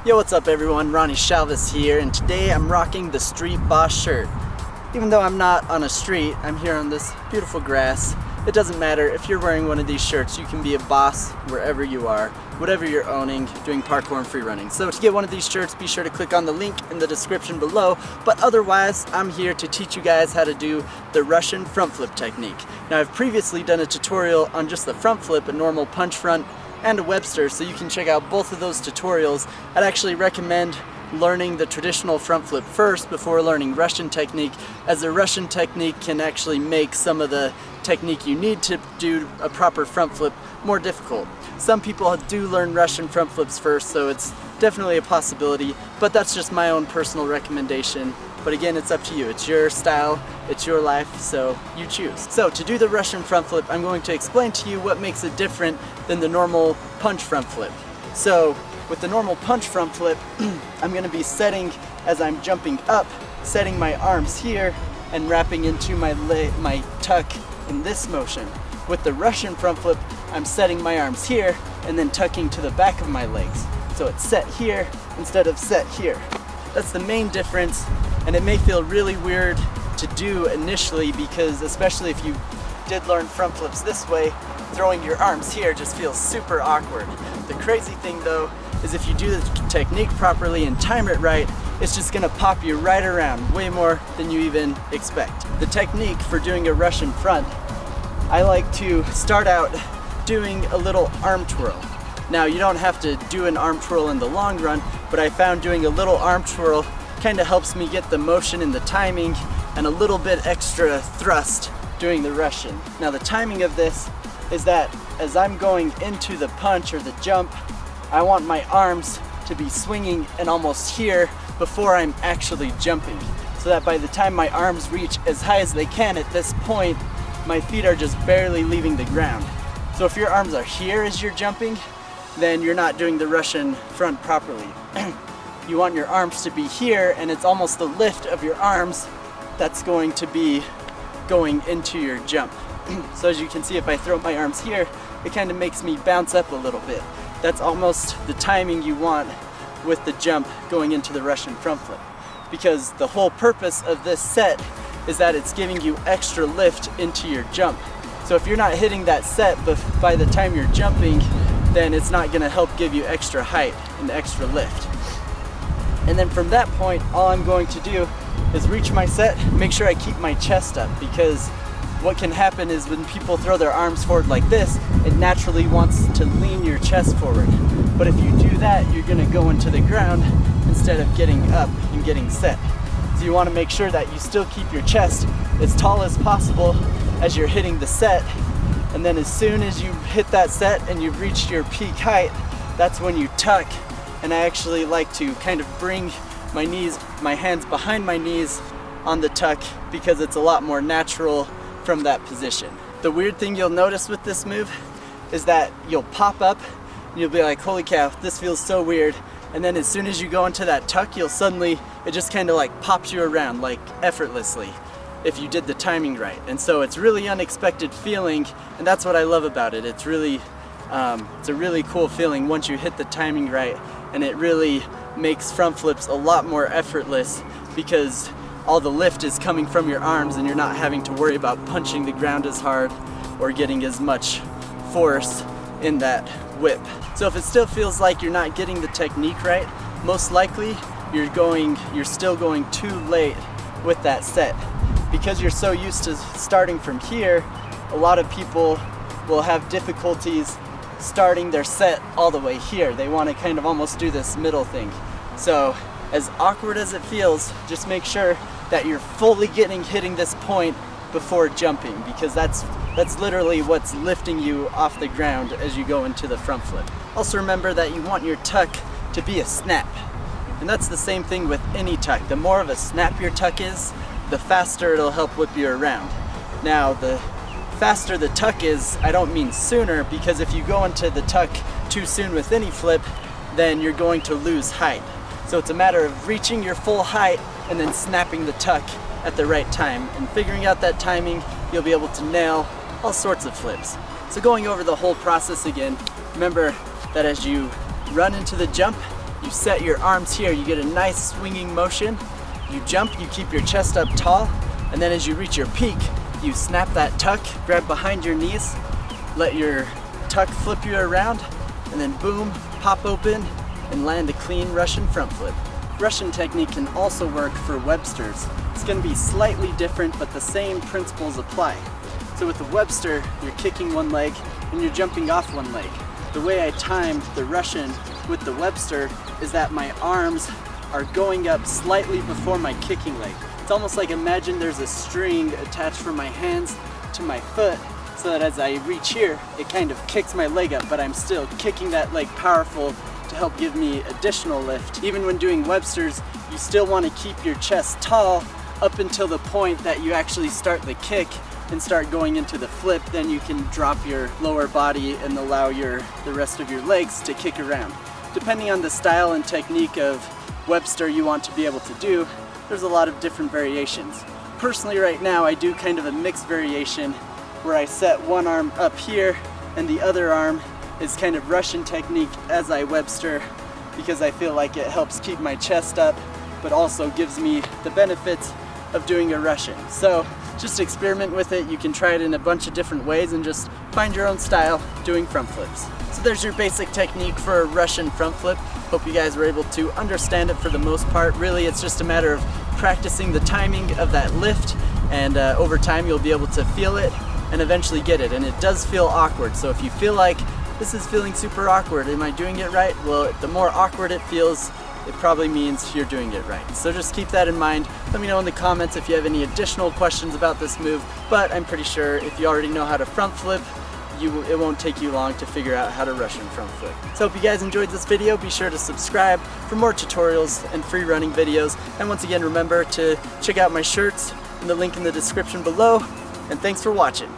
Yo, what's up everyone? Ronnie Chalvis here, and today I'm rocking the Street Boss shirt. Even though I'm not on a street, I'm here on this beautiful grass. It doesn't matter, if you're wearing one of these shirts, you can be a boss wherever you are, whatever you're owning, doing parkour and free running. So to get one of these shirts, be sure to click on the link in the description below, but otherwise, I'm here to teach you guys how to do the Russian front flip technique. Now I've previously done a tutorial on just the front flip, a normal punch front, and a Webster, so you can check out both of those tutorials. I'd actually recommend learning the traditional front flip first before learning Russian technique, as the Russian technique can actually make some of the technique you need to do a proper front flip more difficult. Some people do learn Russian front flips first, so it's definitely a possibility, but that's just my own personal recommendation. But again, it's up to you. It's your style, it's your life, so you choose. So to do the Russian front flip, I'm going to explain to you what makes it different than the normal punch front flip. So with the normal punch front flip, I'm going to be setting, as I'm jumping up, setting my arms here and wrapping into my tuck in this motion. With the Russian front flip, I'm setting my arms here and then tucking to the back of my legs. So it's set here instead of set here. That's the main difference, and it may feel really weird to do initially because, especially if you did learn front flips this way, throwing your arms here just feels super awkward. The crazy thing though is if you do the technique properly and time it right, it's just gonna pop you right around way more than you even expect. The technique for doing a Russian front, I like to start out doing a little arm twirl. Now you don't have to do an arm twirl in the long run, but I found doing a little arm twirl kind of helps me get the motion and the timing and a little bit extra thrust doing the Russian. Now the timing of this is that as I'm going into the punch or the jump, I want my arms to be swinging and almost here before I'm actually jumping, so that by the time my arms reach as high as they can at this point, my feet are just barely leaving the ground. So if your arms are here as you're jumping, then you're not doing the Russian front properly. You want your arms to be here, and it's almost the lift of your arms that's going to be going into your jump. So as you can see, if I throw my arms here, it kind of makes me bounce up a little bit. That's almost the timing you want with the jump going into the Russian front flip. Because the whole purpose of this set is that it's giving you extra lift into your jump. So if you're not hitting that set by the time you're jumping, then it's not gonna help give you extra height and extra lift. And then from that point, all I'm going to do is reach my set, make sure I keep my chest up, because what can happen is when people throw their arms forward like this, it naturally wants to lean your chest forward. But if you do that, you're gonna go into the ground instead of getting up and getting set. So you wanna make sure that you still keep your chest as tall as possible as you're hitting the set. And then as soon as you hit that set and you've reached your peak height, that's when you tuck. And I actually like to kind of bring my hands behind my knees on the tuck because it's a lot more natural from that position. The weird thing you'll notice with this move is that you'll pop up and you'll be like, holy cow, this feels so weird. And then as soon as you go into that tuck, it just kind of like pops you around like effortlessly if you did the timing right. And so it's really unexpected feeling, and that's what I love about it. It's really, it's a really cool feeling once you hit the timing right, and it really makes front flips a lot more effortless because all the lift is coming from your arms and you're not having to worry about punching the ground as hard or getting as much force in that whip. So if it still feels like you're not getting the technique right, most likely you're still going too late with that set. Because you're so used to starting from here, a lot of people will have difficulties starting their set all the way here. They want to kind of almost do this middle thing. So as awkward as it feels, just make sure that you're fully hitting this point before jumping, because that's literally what's lifting you off the ground as you go into the front flip. Also remember that you want your tuck to be a snap. And that's the same thing with any tuck. The more of a snap your tuck is, the faster it'll help whip you around. Now, the faster the tuck is, I don't mean sooner, because if you go into the tuck too soon with any flip, then you're going to lose height. So it's a matter of reaching your full height and then snapping the tuck at the right time. And figuring out that timing, you'll be able to nail all sorts of flips. So going over the whole process again, remember that as you run into the jump, You set your arms here, you get a nice swinging motion. You jump, you keep your chest up tall, and then as you reach your peak, you snap that tuck, grab behind your knees, let your tuck flip you around, and then boom, pop open, and land a clean Russian front flip. Russian technique can also work for Websters. It's going to be slightly different, but the same principles apply. So with the Webster, you're kicking one leg and you're jumping off one leg. The way I time the Russian with the Webster is that my arms are going up slightly before my kicking leg. It's almost like imagine there's a string attached from my hands to my foot, so that as I reach here, it kind of kicks my leg up, but I'm still kicking that leg powerful to help give me additional lift. Even when doing Websters, you still want to keep your chest tall up until the point that you actually start the kick and start going into the flip. Then you can drop your lower body and allow the rest of your legs to kick around. Depending on the style and technique of Webster you want to be able to do, there's a lot of different variations. Personally right now I do kind of a mixed variation where I set one arm up here and the other arm is kind of Russian technique as I Webster, because I feel like it helps keep my chest up but also gives me the benefits of doing a Russian. So just experiment with it. You can try it in a bunch of different ways and just find your own style doing front flips. So there's your basic technique for a Russian front flip. Hope you guys were able to understand it for the most part. Really, it's just a matter of practicing the timing of that lift, and over time you'll be able to feel it and eventually get it. And it does feel awkward, so if you feel like this is feeling super awkward, am I doing it right? Well, the more awkward it feels, it probably means you're doing it right. So just keep that in mind. Let me know in the comments if you have any additional questions about this move, but I'm pretty sure if you already know how to front flip, it won't take you long to figure out how to Russian front flip. So hope you guys enjoyed this video. Be sure to subscribe for more tutorials and free running videos. And once again, remember to check out my shirts and the link in the description below. And thanks for watching.